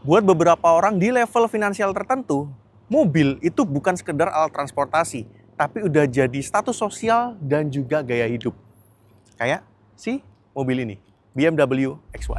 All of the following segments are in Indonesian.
Buat beberapa orang di level finansial tertentu, mobil itu bukan sekedar alat transportasi, tapi udah jadi status sosial dan juga gaya hidup. Kayak si mobil ini, BMW X1.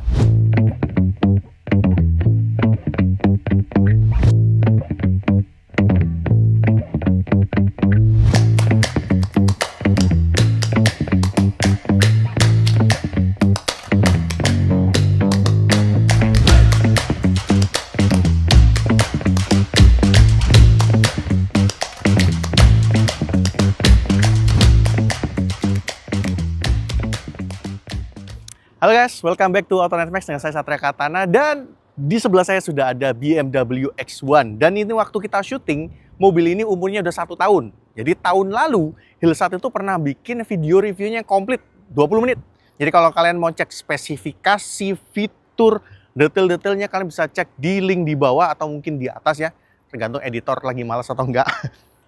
Halo guys, welcome back to Auto Max dengan saya Satria Katana, dan di sebelah saya sudah ada BMW X1. Dan ini waktu kita syuting, mobil ini umurnya udah 1 tahun. Jadi tahun lalu, Hillsat itu pernah bikin video reviewnya komplit, 20 menit. Jadi kalau kalian mau cek spesifikasi, fitur, detail-detailnya kalian bisa cek di link di bawah atau mungkin di atas ya. Tergantung editor lagi malas atau enggak.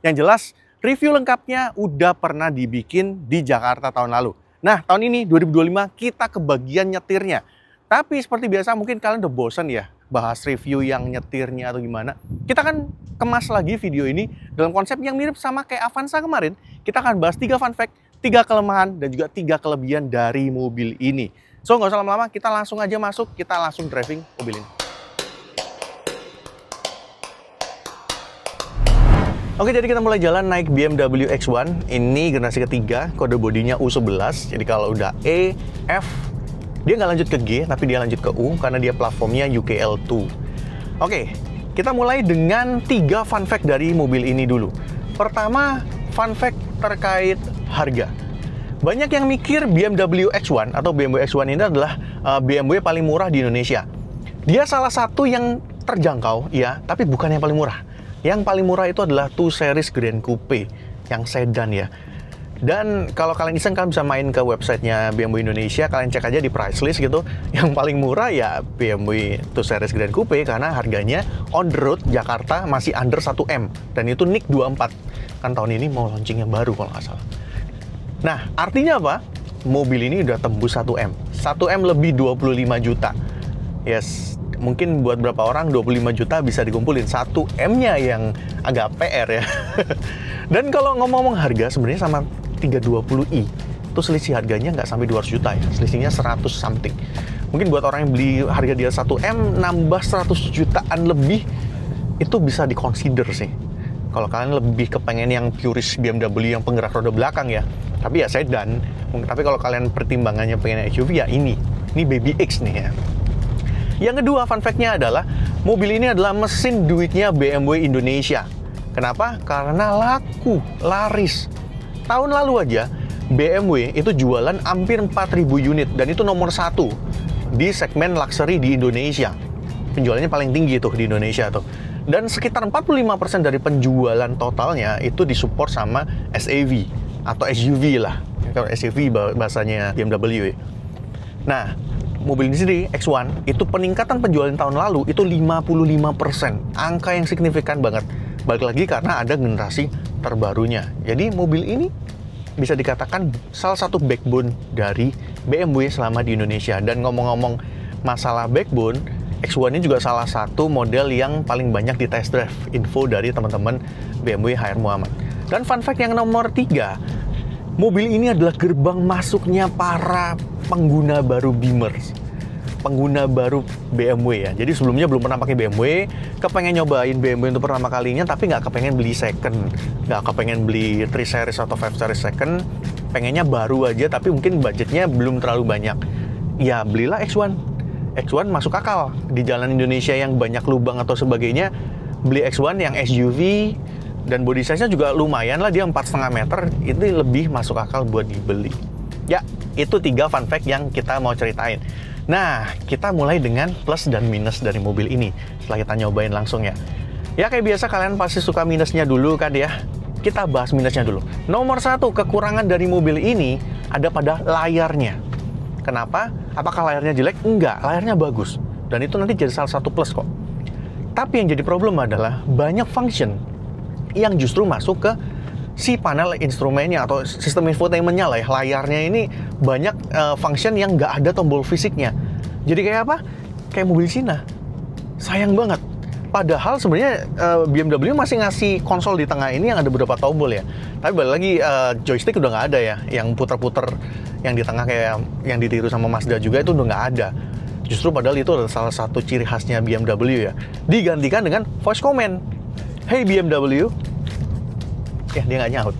Yang jelas, review lengkapnya udah pernah dibikin di Jakarta tahun lalu. Nah, tahun ini 2025 kita ke bagian nyetirnya. Tapi seperti biasa mungkin kalian udah bosan ya bahas review yang nyetirnya atau gimana. Kita akan kemas lagi video ini dalam konsep yang mirip sama kayak Avanza kemarin. Kita akan bahas 3 fun fact, 3 kelemahan, dan juga 3 kelebihan dari mobil ini. So, nggak usah lama-lama, kita langsung aja masuk, kita langsung driving mobil ini. Oke, jadi kita mulai jalan naik BMW X1. Ini generasi ketiga, kode bodinya U11. Jadi kalau udah E, F, dia nggak lanjut ke G, tapi dia lanjut ke U karena dia platformnya UKL2. Oke, kita mulai dengan 3 fun fact dari mobil ini dulu. Pertama, fun fact terkait harga. Banyak yang mikir BMW X1 atau BMW X1 ini adalah BMW paling murah di Indonesia. Dia salah satu yang terjangkau, ya, tapi bukan yang paling murah. Yang paling murah itu adalah 2 Series Grand Coupe yang sedan ya. Dan kalau kalian iseng, kalian bisa main ke websitenya BMW Indonesia, kalian cek aja di price list gitu. Yang paling murah ya BMW 2 Series Grand Coupe karena harganya on the road Jakarta masih under 1M. Dan itu NIK 24. Kan tahun ini mau launching yang baru kalau nggak salah. Nah, artinya apa? Mobil ini udah tembus 1M. 1M lebih 25 juta. Yes. Mungkin buat berapa orang 25 juta bisa dikumpulin, 1M-nya yang agak PR ya. Dan kalau ngomong-ngomong harga, sebenarnya sama 320i itu selisih harganya nggak sampai 200 juta ya, selisihnya 100 something. Mungkin buat orang yang beli harga dia 1M nambah 100 jutaan lebih, itu bisa diconsider sih. Kalau kalian lebih kepengen yang purist BMW yang penggerak roda belakang ya, tapi ya sedan. Tapi kalau kalian pertimbangannya pengen SUV ya ini Baby X nih ya. Yang kedua, fun fact-nya adalah mobil ini adalah mesin duitnya BMW Indonesia. Kenapa? Karena laku, laris. Tahun lalu aja, BMW itu jualan hampir 4.000 unit, dan itu nomor 1 di segmen luxury di Indonesia. Penjualannya paling tinggi tuh di Indonesia tuh. Dan sekitar 45% dari penjualan totalnya itu disupport sama SAV atau SUV lah. Kalau SUV bahasanya BMW. Nah, mobil ini sendiri, X1, itu peningkatan penjualan tahun lalu itu 55%. Angka yang signifikan banget. Balik lagi karena ada generasi terbarunya. Jadi mobil ini bisa dikatakan salah satu backbone dari BMW selama di Indonesia. Dan ngomong-ngomong masalah backbone, X1 ini juga salah satu model yang paling banyak di test drive. Info dari teman-teman BMW HR Muhammad. Dan fun fact yang nomor 3, mobil ini adalah gerbang masuknya para pengguna baru Beamer, pengguna baru BMW ya. Jadi sebelumnya belum pernah pakai BMW, kepengen nyobain BMW untuk pertama kalinya, tapi nggak kepengen beli second, nggak kepengen beli 3 series atau 5 series second, pengennya baru aja, tapi mungkin budgetnya belum terlalu banyak. Ya belilah X1. X1 masuk akal di jalan Indonesia yang banyak lubang atau sebagainya. Beli X1 yang SUV, dan body size-nya juga lumayan lah, dia 4,5 meter, itu lebih masuk akal buat dibeli. Ya, itu 3 fun fact yang kita mau ceritain. Nah, kita mulai dengan plus dan minus dari mobil ini setelah kita nyobain langsung ya. Ya kayak biasa kalian pasti suka minusnya dulu kan ya. Kita bahas minusnya dulu. Nomor 1, kekurangan dari mobil ini ada pada layarnya. Kenapa? Apakah layarnya jelek? Enggak, layarnya bagus. Dan itu nanti jadi salah satu plus kok. Tapi yang jadi problem adalah banyak function yang justru masuk ke si panel instrumennya atau sistem infotainmentnya lah ya, layarnya ini banyak function yang nggak ada tombol fisiknya. Jadi kayak apa? Kayak mobil Cina. Sayang banget. Padahal sebenarnya BMW masih ngasih konsol di tengah ini yang ada beberapa tombol ya. Tapi balik lagi joystick udah nggak ada ya. Yang puter-puter yang di tengah kayak yang ditiru sama Mazda juga itu udah nggak ada. Justru padahal itu adalah salah satu ciri khasnya BMW ya. Digantikan dengan voice command. Hey BMW. Ya dia nggak nyaut.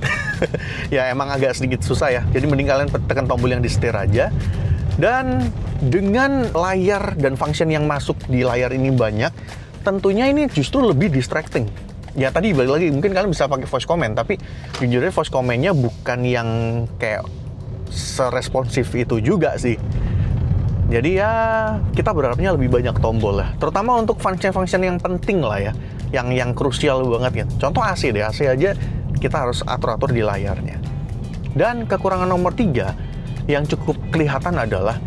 Ya emang agak sedikit susah ya. Jadi mending kalian tekan tombol yang di setir aja. Dan dengan layar dan function yang masuk di layar ini banyak, tentunya ini justru lebih distracting. Ya tadi balik lagi, mungkin kalian bisa pakai voice command, tapi jujurnya voice command-nya bukan yang kayak seresponsif itu juga sih. Jadi ya kita berharapnya lebih banyak tombol lah, terutama untuk function-function yang penting lah ya, yang krusial banget ya. Contoh AC deh, AC aja kita harus atur-atur di layarnya. Dan kekurangan nomor 3 yang cukup kelihatan adalah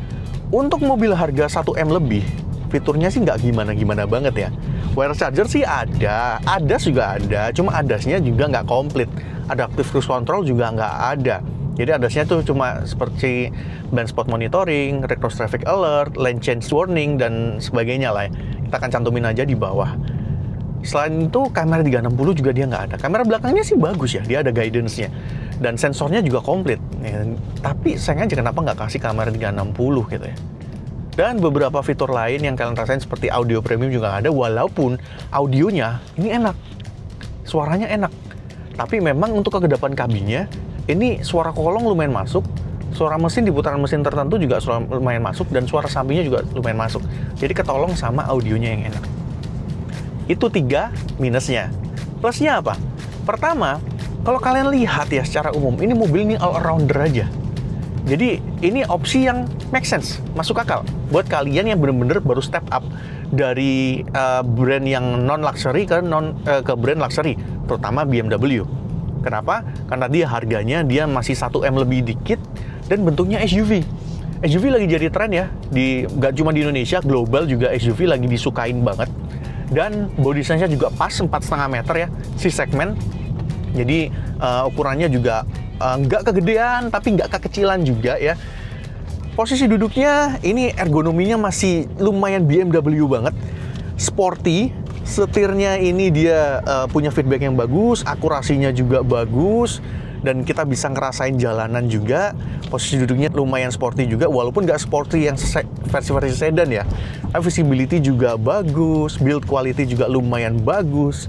untuk mobil harga 1M lebih, fiturnya sih nggak gimana-gimana banget ya. Wireless charger sih ada, ADAS juga ada, cuma ADAS-nya juga nggak komplit. Adaptive Cruise Control juga nggak ada. Jadi ADAS-nya tuh cuma seperti blind spot monitoring, recross traffic alert, lane change warning, dan sebagainya lah ya. Kita akan cantumin aja di bawah. Selain itu, kamera 360 juga dia nggak ada. Kamera belakangnya sih bagus ya, dia ada guidance-nya. Dan sensornya juga komplit. Ya, tapi sayang aja kenapa nggak kasih kamera 360 gitu ya. Dan beberapa fitur lain yang kalian rasain seperti audio premium juga ada, walaupun audionya ini enak. Suaranya enak. Tapi memang untuk kegedepan kabinnya, ini suara kolong lumayan masuk, suara mesin di putaran mesin tertentu juga lumayan masuk, dan suara sampingnya juga lumayan masuk. Jadi ketolong sama audionya yang enak. Itu 3 minusnya. Plusnya apa? Pertama, kalau kalian lihat ya secara umum, ini mobil ini all-rounder aja. Jadi ini opsi yang make sense, masuk akal. Buat kalian yang bener-bener baru step up dari brand yang non-luxury ke brand luxury, terutama BMW. Kenapa? Karena dia harganya dia masih 1M lebih dikit dan bentuknya SUV. SUV lagi jadi tren ya, gak cuma di Indonesia, global juga SUV lagi disukain banget. Dan body size-nya juga pas 4,5 meter ya, C-segment. Jadi ukurannya juga nggak kegedean, tapi nggak kekecilan juga ya. Posisi duduknya, ini ergonominya masih lumayan BMW banget. Sporty, setirnya ini dia punya feedback yang bagus, akurasinya juga bagus. Dan kita bisa ngerasain jalanan juga. Posisi duduknya lumayan sporty juga, walaupun nggak sporty yang versi-versi sedan ya. Visibility juga bagus, build quality juga lumayan bagus.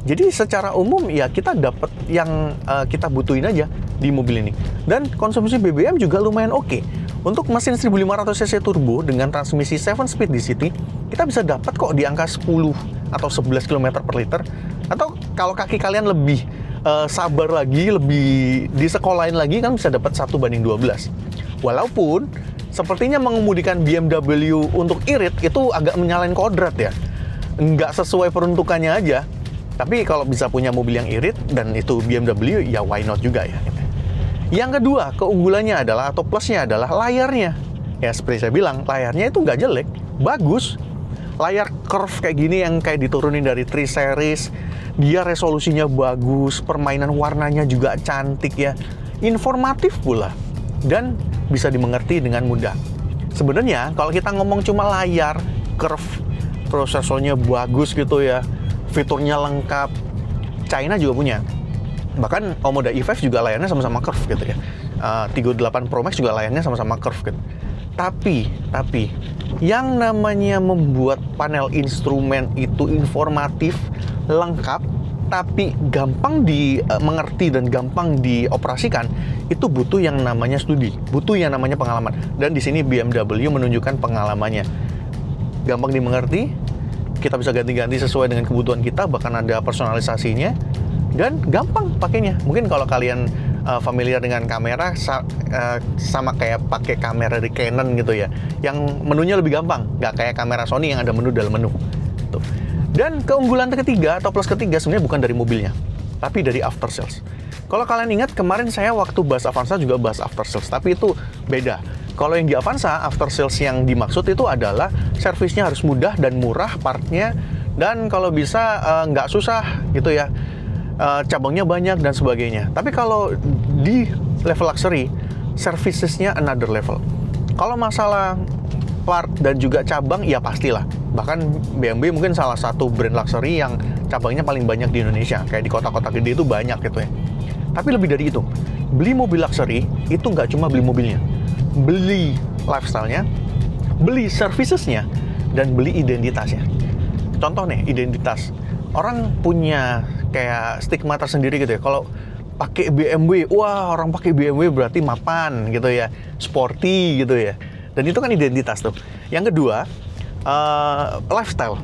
Jadi secara umum ya kita dapat yang kita butuhin aja di mobil ini. Dan konsumsi BBM juga lumayan oke. Untuk mesin 1500cc turbo dengan transmisi 7-speed di city, kita bisa dapat kok di angka 10 atau 11 km per liter. Atau kalau kaki kalian lebih sabar lagi, lebih disekolahin lagi, kan bisa dapat 1:12. Walaupun sepertinya mengemudikan BMW untuk irit itu agak menyalahin kodrat ya. Nggak sesuai peruntukannya aja. Tapi kalau bisa punya mobil yang irit dan itu BMW, ya why not juga ya. Yang kedua, keunggulannya adalah, atau plusnya adalah layarnya. Ya seperti saya bilang, layarnya itu nggak jelek, bagus. Layar curve kayak gini yang kayak diturunin dari 3 series, dia resolusinya bagus, permainan warnanya juga cantik ya, informatif pula, dan bisa dimengerti dengan mudah. Sebenarnya kalau kita ngomong cuma layar curve, prosesornya bagus gitu ya, fiturnya lengkap, China juga punya. Bahkan Omoda E5 juga layarnya sama-sama curve gitu ya. 38 Pro Max juga layarnya sama-sama curve gitu. Tapi yang namanya membuat panel instrumen itu informatif, lengkap, tapi gampang dimengerti dan gampang dioperasikan, itu butuh yang namanya studi, butuh yang namanya pengalaman. Dan di sini BMW menunjukkan pengalamannya. Gampang dimengerti, kita bisa ganti-ganti sesuai dengan kebutuhan kita, bahkan ada personalisasinya, dan gampang pakainya. Mungkin kalau kalian familiar dengan kamera, sama kayak pakai kamera dari Canon gitu ya, yang menunya lebih gampang, nggak kayak kamera Sony yang ada menu dalam menu. Tuh. Dan keunggulan ketiga atau plus ketiga sebenarnya bukan dari mobilnya, tapi dari after sales. Kalau kalian ingat kemarin saya waktu bahas Avanza juga bahas after sales, tapi itu beda. Kalau yang di Avanza, after sales yang dimaksud itu adalah servisnya harus mudah dan murah partnya, dan kalau bisa nggak susah gitu ya. Cabangnya banyak dan sebagainya. Tapi kalau di level luxury, servicesnya another level. Kalau masalah part dan juga cabang, ya pastilah Bahkan BMW mungkin salah satu brand luxury yang cabangnya paling banyak di Indonesia. Kayak di kota-kota gede itu banyak gitu ya. Tapi lebih dari itu, beli mobil luxury itu nggak cuma beli mobilnya, beli lifestyle-nya, beli servicesnya, dan beli identitasnya. Contoh nih, identitas. Orang punya kayak stigma tersendiri gitu ya. Kalau pakai BMW, wah orang pakai BMW berarti mapan gitu ya, sporty gitu ya. Dan itu kan identitas tuh. Yang kedua, lifestyle.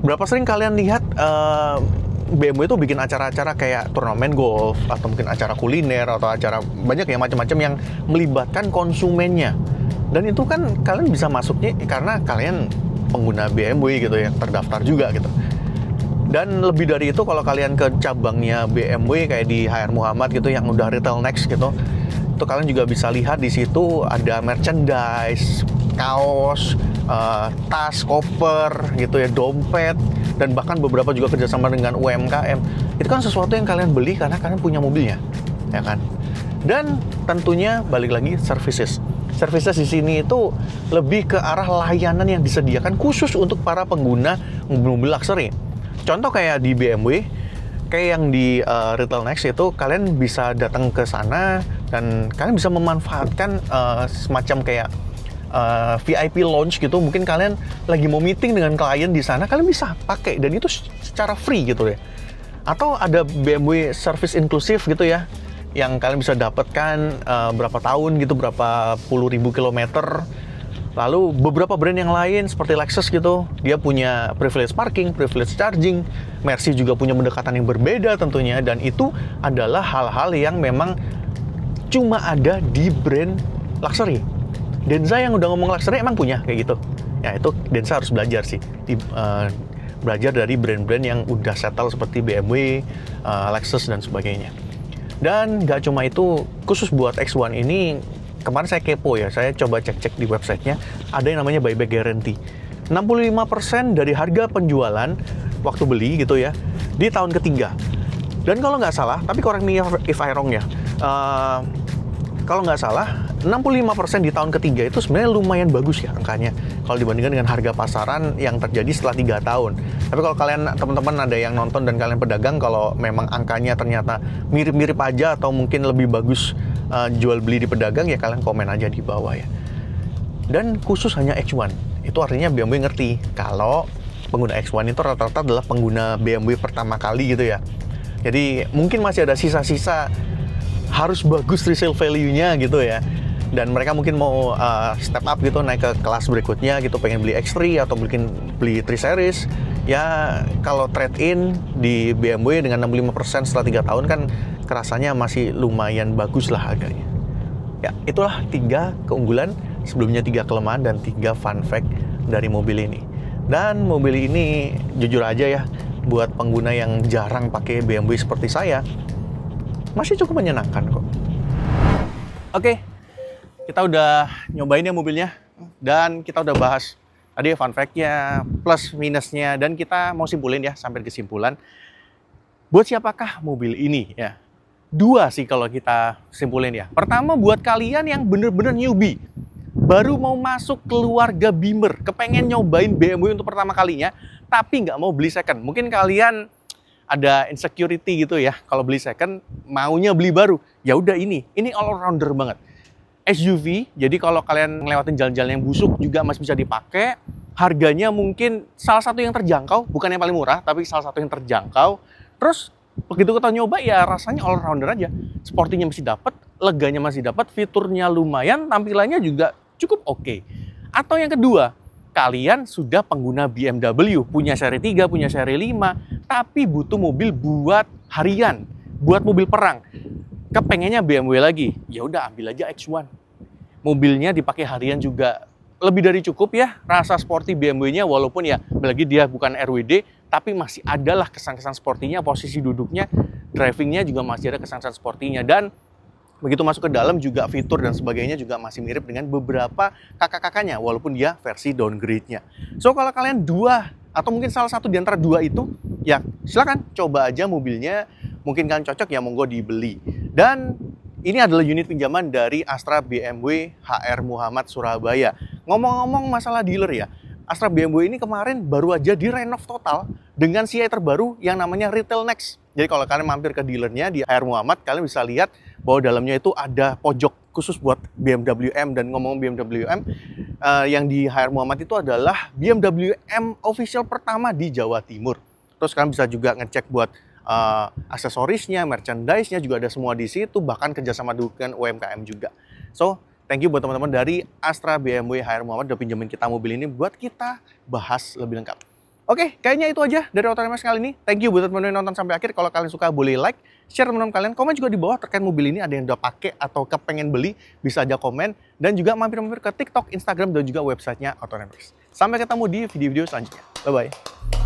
Berapa sering kalian lihat BMW itu bikin acara-acara kayak turnamen golf atau mungkin acara kuliner atau acara banyak ya macam-macam yang melibatkan konsumennya. Dan itu kan kalian bisa masuknya karena kalian pengguna BMW gitu ya, terdaftar juga gitu. Dan lebih dari itu kalau kalian ke cabangnya BMW kayak di HR Muhammad gitu yang udah retail next gitu, itu kalian juga bisa lihat di situ ada merchandise, kaos, tas, koper gitu ya, dompet, dan bahkan beberapa juga kerjasama dengan UMKM. Itu kan sesuatu yang kalian beli karena kalian punya mobilnya, ya kan? Dan tentunya balik lagi services. Services di sini itu lebih ke arah layanan yang disediakan khusus untuk para pengguna mobil luxury. Contoh kayak di BMW, kayak yang di Retail Next itu kalian bisa datang ke sana dan kalian bisa memanfaatkan semacam kayak VIP lounge gitu. Mungkin kalian lagi mau meeting dengan klien di sana, kalian bisa pakai dan itu secara free gitu ya. Atau ada BMW Service Inclusive gitu ya, yang kalian bisa dapatkan berapa tahun gitu, berapa puluh ribu kilometer. Lalu beberapa brand yang lain seperti Lexus gitu, dia punya privilege parking, privilege charging. Mercy juga punya pendekatan yang berbeda tentunya, dan itu adalah hal-hal yang memang cuma ada di brand luxury. Denza yang udah ngomong luxury emang punya kayak gitu. Ya itu Denza harus belajar sih, belajar dari brand-brand yang udah settle seperti BMW, Lexus dan sebagainya. Dan nggak cuma itu, khusus buat X1 ini, kemarin saya kepo ya, saya coba cek-cek di websitenya, ada yang namanya buyback guarantee. 65% dari harga penjualan waktu beli gitu ya, di tahun ketiga. Dan kalau nggak salah, tapi correct me if I wrong ya, kalau nggak salah, 65% di tahun ketiga itu sebenarnya lumayan bagus ya angkanya kalau dibandingkan dengan harga pasaran yang terjadi setelah 3 tahun. Tapi kalau kalian, teman-teman ada yang nonton dan kalian pedagang, kalau memang angkanya ternyata mirip-mirip aja atau mungkin lebih bagus jual beli di pedagang, ya kalian komen aja di bawah ya. Dan khusus hanya X1, itu artinya BMW ngerti kalau pengguna X1 itu rata-rata adalah pengguna BMW pertama kali gitu ya. Jadi mungkin masih ada sisa-sisa harus bagus resale value-nya gitu ya. Dan mereka mungkin mau step up gitu, naik ke kelas berikutnya gitu, pengen beli X3 atau mungkin beli 3 Series. Ya kalau trade-in di BMW dengan 65% setelah 3 tahun kan kerasanya masih lumayan bagus lah harganya. Ya itulah 3 keunggulan, sebelumnya 3 kelemahan dan 3 fun fact dari mobil ini. Dan mobil ini jujur aja ya, buat pengguna yang jarang pakai BMW seperti saya, masih cukup menyenangkan kok. Oke, kita udah nyobain ya mobilnya, dan kita udah bahas tadi fun fact-nya, plus minusnya, dan kita mau simpulin ya, sampai kesimpulan. Buat siapakah mobil ini ya? 2 sih kalau kita simpulin ya. Pertama, buat kalian yang bener-bener newbie, baru mau masuk keluarga Beamer, kepengen nyobain BMW untuk pertama kalinya, tapi nggak mau beli second. Mungkin kalian ada insecurity gitu ya, kalau beli second maunya beli baru. Ya udah, ini all-rounder banget. SUV, jadi kalau kalian ngelewatin jalan-jalan yang busuk juga masih bisa dipakai. Harganya mungkin salah satu yang terjangkau, bukan yang paling murah, tapi salah satu yang terjangkau. Terus begitu kita nyoba ya rasanya all-rounder aja. Sportinya masih dapat, leganya masih dapat, fiturnya lumayan, tampilannya juga cukup oke. Atau yang kedua, kalian sudah pengguna BMW, punya seri 3, punya seri 5, tapi butuh mobil buat harian, buat mobil perang. Kepengennya BMW lagi, ya udah ambil aja X1. Mobilnya dipakai harian juga lebih dari cukup ya, rasa sporty BMW-nya, walaupun ya lagi dia bukan RWD, tapi masih adalah kesan-kesan sportinya, posisi duduknya, drivingnya juga masih ada kesan-kesan sportinya. Dan begitu masuk ke dalam juga fitur dan sebagainya juga masih mirip dengan beberapa kakak-kakaknya, walaupun dia versi downgrade-nya. So kalau kalian 2 atau mungkin salah satu di antara 2 itu, ya silakan coba aja mobilnya. Mungkin kalian cocok ya, monggo dibeli. Dan ini adalah unit pinjaman dari Astra BMW HR Muhammad Surabaya. Ngomong-ngomong masalah dealer ya, Astra BMW ini kemarin baru aja direnov total dengan CI terbaru yang namanya Retail Next. Jadi kalau kalian mampir ke dealernya di HR Muhammad, kalian bisa lihat bahwa dalamnya itu ada pojok khusus buat BMW M. Dan ngomong BMW M, yang di HR Muhammad itu adalah BMW M official pertama di Jawa Timur. Terus kalian bisa juga ngecek buat aksesorisnya, merchandise-nya juga ada semua di situ, bahkan kerjasama dengan UMKM juga. So, thank you buat teman-teman dari Astra BMW HR Muhammad udah pinjemin kita mobil ini buat kita bahas lebih lengkap. Oke, kayaknya itu aja dari Otonemes kali ini. Thank you buat teman-teman yang nonton sampai akhir. Kalau kalian suka boleh like, share teman-teman kalian, komen juga di bawah terkait mobil ini, ada yang udah pakai atau kepengen beli, bisa aja komen, dan juga mampir-mampir ke TikTok, Instagram, dan juga websitenya Otonemes. Sampai ketemu di video-video selanjutnya. Bye-bye.